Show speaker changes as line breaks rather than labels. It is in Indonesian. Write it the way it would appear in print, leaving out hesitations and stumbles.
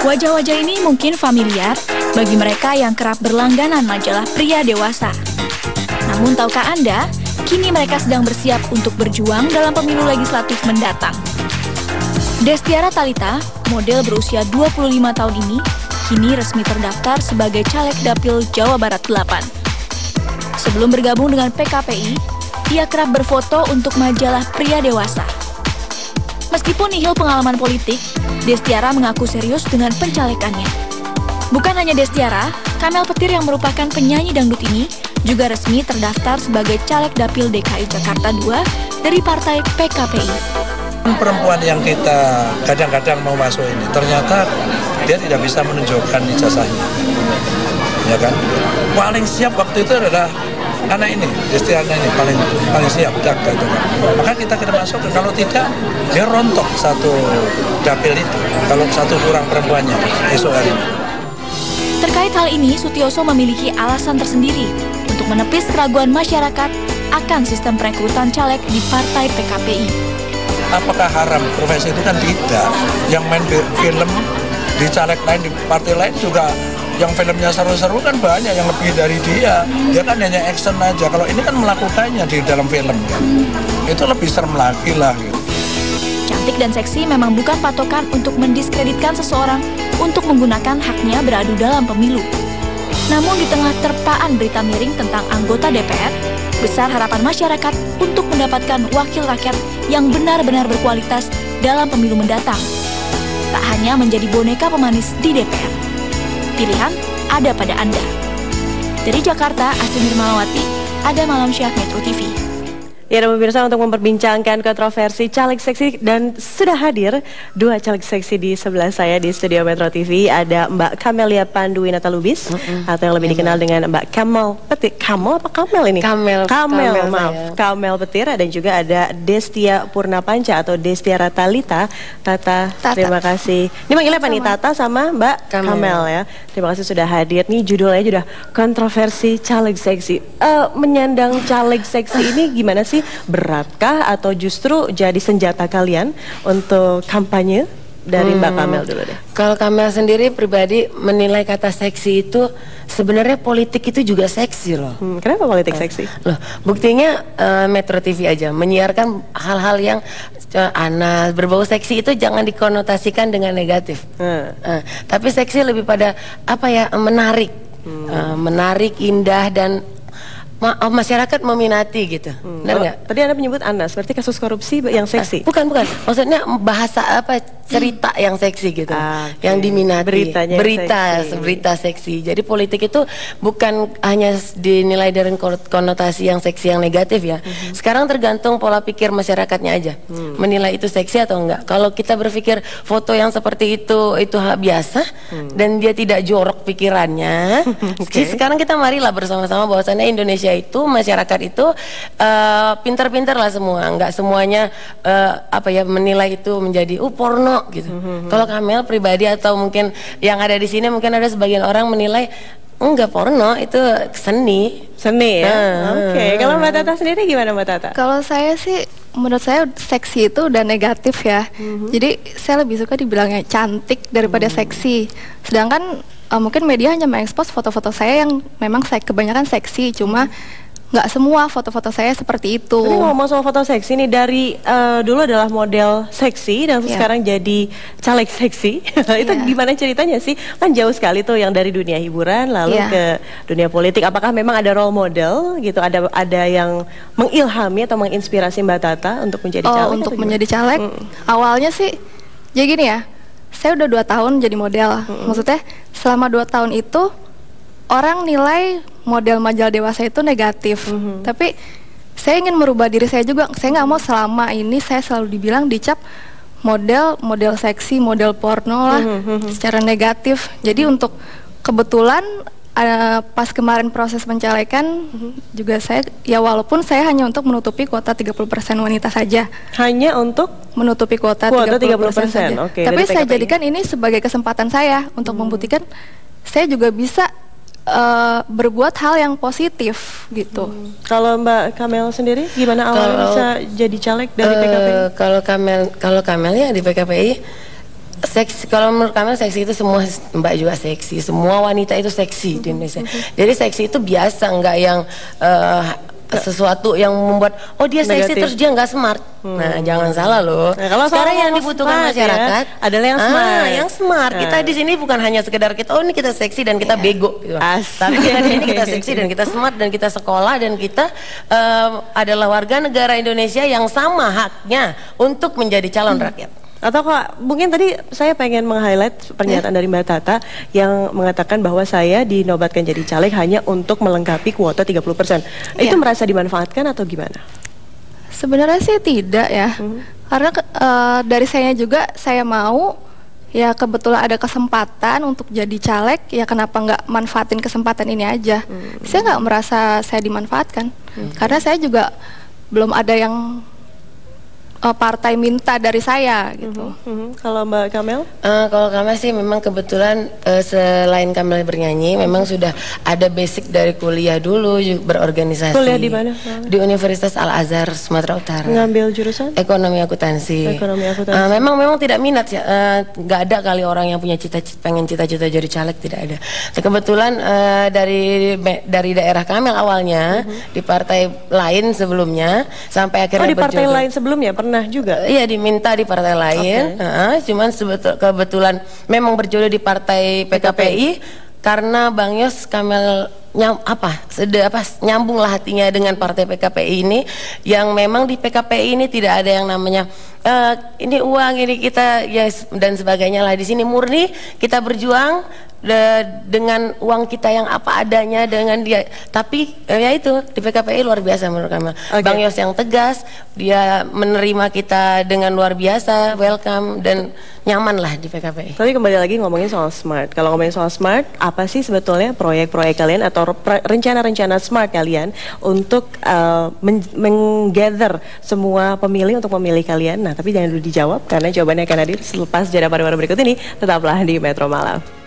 Wajah-wajah ini mungkin familiar bagi mereka yang kerap berlangganan majalah pria dewasa. Namun tahukah Anda, kini mereka sedang bersiap untuk berjuang dalam pemilu legislatif mendatang. Destiara Talita, model berusia 25 tahun ini, kini resmi terdaftar sebagai caleg Dapil Jawa Barat 8. Sebelum bergabung dengan PKPI, ia kerap berfoto untuk majalah pria dewasa. Meskipun nihil pengalaman politik, Destiara mengaku serius dengan pencalekannya. Bukan hanya Destiara, Kamel Petir yang merupakan penyanyi dangdut ini juga resmi terdaftar sebagai caleg Dapil DKI Jakarta 2 dari partai PKPI.
Perempuan yang kita kadang-kadang mau masuk ini, ternyata dia tidak bisa menunjukkan ijazahnya. Ya kan? Paling siap waktu itu adalah anak ini, Destiara ini paling siap jaga itu kan. Maka kita masuk, kalau tidak dia rontok satu dapil itu. Kalau satu kurang perempuannya esok hari.
Terkait hal ini, Sutioso memiliki alasan tersendiri untuk menepis keraguan masyarakat akan sistem perekrutan caleg di partai PKPI.
Apakah haram? Profesi itu kan tidak. Yang main film di caleg lain, di partai lain juga yang filmnya seru-seru kan banyak yang lebih dari dia. Dia kan hanya action aja. Kalau ini kan melakukannya di dalam film kan. Itu lebih serem lagi lah gitu.
Cantik dan seksi memang bukan patokan untuk mendiskreditkan seseorang untuk menggunakan haknya beradu dalam pemilu. Namun di tengah terpaan berita miring tentang anggota DPR, besar harapan masyarakat untuk mendapatkan wakil rakyat yang benar-benar berkualitas dalam pemilu mendatang. Tak hanya menjadi boneka pemanis di DPR. Pilihan ada pada Anda. Dari Jakarta, Astri Nirmalawati, Ada Malam Syah, Metro TV.
Ya, dan pemirsa, untuk memperbincangkan kontroversi caleg seksi, dan sudah hadir dua caleg seksi di sebelah saya di studio Metro TV. Ada Mbak Kamelia Panduwinata Lubis, atau yang lebih dikenal dengan Mbak Kamel Petir. Kamel apa Kamel ini?
Kamel,
maaf. Kamel Petir. Dan juga ada Destia Purnapanca atau Destiara Talita. Tata, terima kasih. Ini manggilnya apa nih? Tata sama Mbak Kamel ya. Terima kasih sudah hadir. Nih judulnya sudah kontroversi caleg seksi. Menyandang caleg seksi ini gimana sih? Beratkah atau justru jadi senjata kalian untuk kampanye? Dari Mbak Kamel dulu deh.
Kalau Kamel sendiri pribadi menilai kata seksi itu sebenarnya politik itu juga seksi loh.
Kenapa politik seksi?
Loh, buktinya Metro TV aja menyiarkan hal-hal yang anas, berbau seksi itu jangan dikonotasikan dengan negatif. Tapi seksi lebih pada apa ya, menarik, menarik, indah, dan masyarakat meminati gitu. Benar nggak?
Tadi Anda menyebut Anas, berarti kasus korupsi yang seksi?
Bukan. Maksudnya bahasa apa, cerita yang seksi gitu. Yang diminati. Berita seksi. Jadi politik itu bukan hanya dinilai dari konotasi yang seksi yang negatif ya. Sekarang tergantung pola pikir masyarakatnya aja. Menilai itu seksi atau enggak. Kalau kita berpikir foto yang seperti itu biasa dan dia tidak jorok pikirannya. Sekarang kita marilah bersama-sama bahwasannya Indonesia itu, masyarakat itu pintar-pintar lah semua, nggak semuanya menilai itu menjadi porno gitu. Kalau Kamel pribadi atau mungkin yang ada di sini, mungkin ada sebagian orang menilai enggak, porno itu seni
ya. Oke. Kalau Mbak Tata sendiri gimana, Mbak Tata?
Kalau saya sih, menurut saya seksi itu udah negatif ya. Jadi saya lebih suka dibilangnya cantik daripada seksi. Sedangkan mungkin media hanya mengekspos foto-foto saya yang memang kebanyakan seksi, cuma nggak semua foto-foto saya seperti itu.
Tapi ngomong soal foto seksi nih, dari dulu adalah model seksi dan sekarang jadi caleg seksi. Itu gimana ceritanya sih? Kan jauh sekali tuh yang dari dunia hiburan lalu ke dunia politik. Apakah memang ada role model gitu? Ada yang mengilhami atau menginspirasi Mbak Tata untuk menjadi caleg?
Untuk menjadi caleg, awalnya sih jadi gini ya. Saya udah 2 tahun jadi model. Maksudnya selama 2 tahun itu orang nilai model majalah dewasa itu negatif. Tapi saya ingin merubah diri saya juga. Saya nggak mau selama ini saya selalu dibilang dicap model seksi, model porno lah secara negatif. Jadi untuk kebetulan pas kemarin proses pencalekan juga saya, ya walaupun saya hanya untuk menutupi kuota 30% wanita saja.
Hanya untuk
menutupi kuota 30% saja. Tapi saya jadikan ini sebagai kesempatan saya untuk membuktikan saya juga bisa berbuat hal yang positif gitu.
Kalau Mbak Kamel sendiri gimana awalnya bisa jadi caleg dari PKPI?
Kalau Kamel ya di PKPI Seksi, kalau menurut kami seksi itu semua Mbak juga seksi, semua wanita itu seksi di Indonesia. Jadi seksi itu biasa, nggak yang sesuatu yang membuat dia seksi terus dia nggak smart. Nah, jangan salah loh.
Nah, kalau
sekarang yang dibutuhkan masyarakat
adalah yang smart.
Yang smart. Kita di sini bukan hanya sekedar kita ini kita seksi dan kita bego gitu. Tapi kita di sini kita seksi dan kita smart dan kita sekolah dan kita adalah warga negara Indonesia yang sama haknya untuk menjadi calon rakyat.
Atau kok mungkin tadi saya pengen meng-highlight pernyataan dari Mbak Tata yang mengatakan bahwa saya dinobatkan jadi caleg hanya untuk melengkapi kuota 30%. Itu merasa dimanfaatkan atau gimana?
Sebenarnya sih tidak ya. Karena dari saya juga saya mau, ya kebetulan ada kesempatan untuk jadi caleg, ya kenapa nggak manfaatin kesempatan ini aja. Saya nggak merasa saya dimanfaatkan. Karena saya juga belum ada yang partai minta dari saya gitu.
Kalau Mbak Kamel?
Kalau Kamel sih memang kebetulan selain Kamel bernyanyi, memang sudah ada basic dari kuliah dulu berorganisasi.
Kuliah di mana?
Di Universitas Al Azhar Sumatera Utara.
Ngambil jurusan?
Ekonomi akuntansi.
Ekonomi akuntansi.
Memang tidak minat ya. Nggak ada kali orang yang punya pengen cita-cita jadi caleg, tidak ada. Kebetulan dari daerah Kamel awalnya di partai lain sebelumnya sampai akhirnya
di partai lain sebelumnya pernah juga?
Iya, diminta di partai lain. Cuman kebetulan memang berjodoh di partai PKPI karena Bang Yos Kamel nyambung lah hatinya dengan partai PKPI ini, yang memang di PKPI ini tidak ada yang namanya ini uang ini kita ya dan sebagainya lah. Di sini murni kita berjuang dengan uang kita yang apa adanya dengan dia. Tapi ya itu di PKPI luar biasa menurut kami. Bang Yos yang tegas, dia menerima kita dengan luar biasa, welcome dan nyaman lah di PKPI.
Tapi kembali lagi ngomongin soal smart. Kalau ngomongin soal smart, apa sih sebetulnya proyek-proyek kalian atau rencana-rencana smart kalian untuk menggather semua pemilih untuk memilih kalian? Nah, tapi jangan dulu dijawab karena jawabannya akan hadir selepas jeda pariwara berikut ini. Tetaplah di Metro Malam.